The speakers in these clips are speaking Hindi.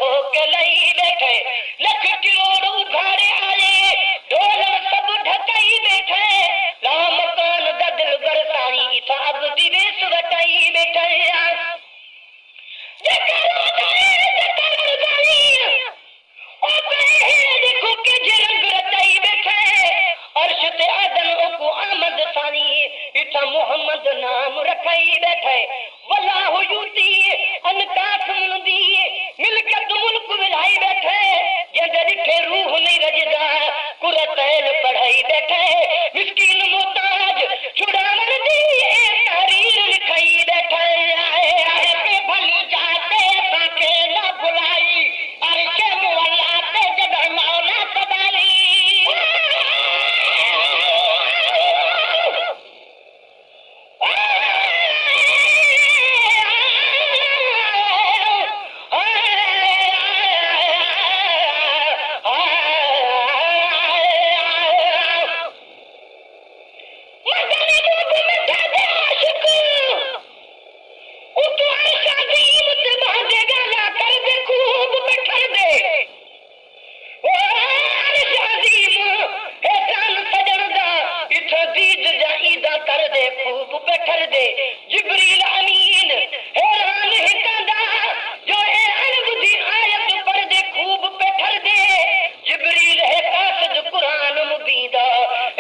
होके लई बैठे लख किलोड़ उघाड़े आए ढोल सब ढकाई बैठे राम कान ददिल बरसाई इथा अब दिवेश वटाई बैठे देखो के रंग रचाई बैठे अर्श ते आदम को आमद सानी इथा मोहम्मद नाम रखाई बैठे वल्लाहु यूती अनकास मुंदी मिलकत मुल्क विलाई बैठे जंदे दिखे रूह नहीं रजदा कुरतैन पढ़ाई बैठे मिस्कीन मोहताज छुड़ावन दी तहरीर लिखाई बैठे आए पे भली जाते ताके ना भुलाई अर्श मुअल्ला पे जब मौला सदाई जिब्रील अमीन हैरान हिकांदा जो ए अनबुधी आयत पढ़ दे खूब बैठर दे जिब्रील है कासिद कुरान मुबीदा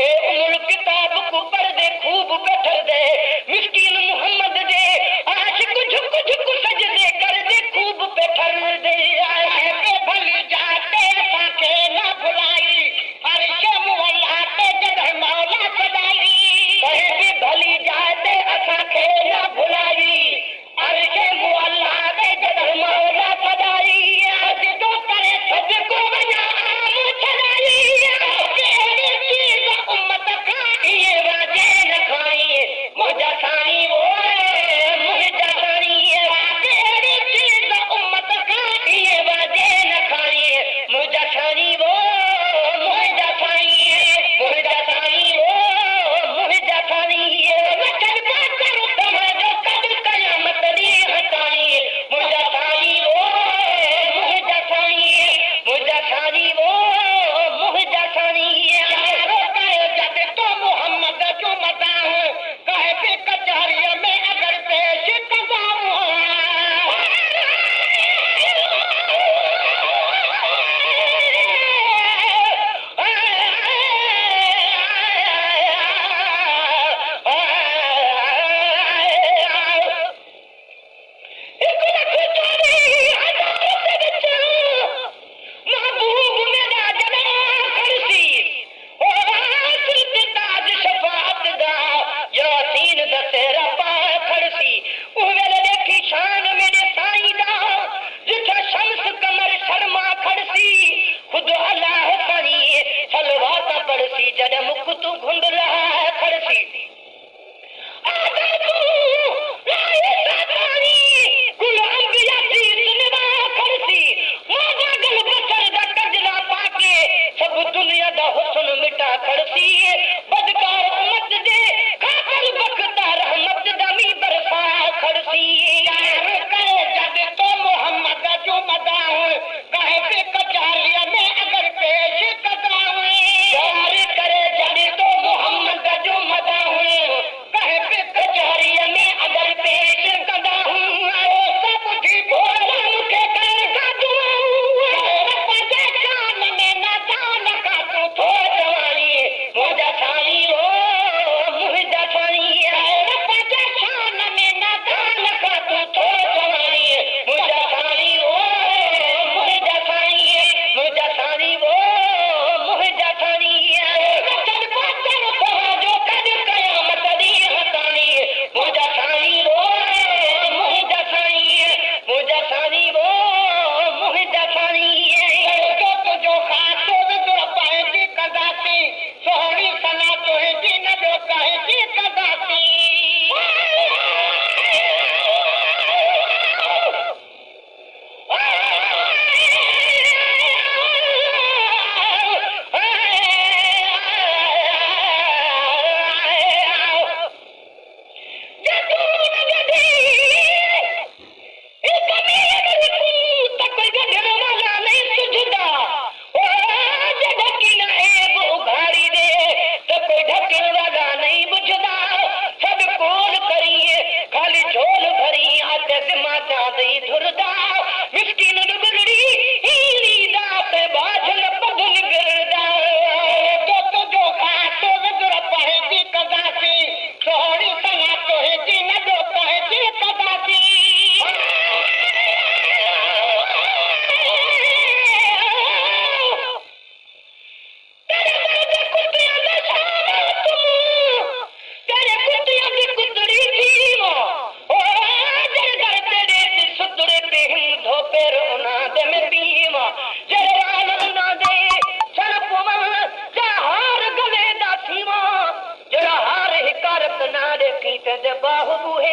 ए उमुल किताब को पढ़ दे खूब बैठर दे मिस्कीन मोहम्मद दे आशिक झुक झुक सजदे कर दे खूब बैठर दे आए पे भली जाते ताके ना भुलाई अर्श मुअल्ला पे जगह मौला सदाई कहे भी भली जाते असा के ना भुलाई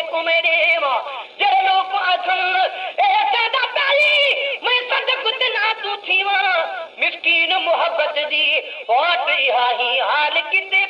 हिकु में ॾेवा जहिड़े लोग आखन ए सदा ताली मैं सदक तना तू थीवा मिस्कीन मोहब्बत दी वाट इहा ही हाल किते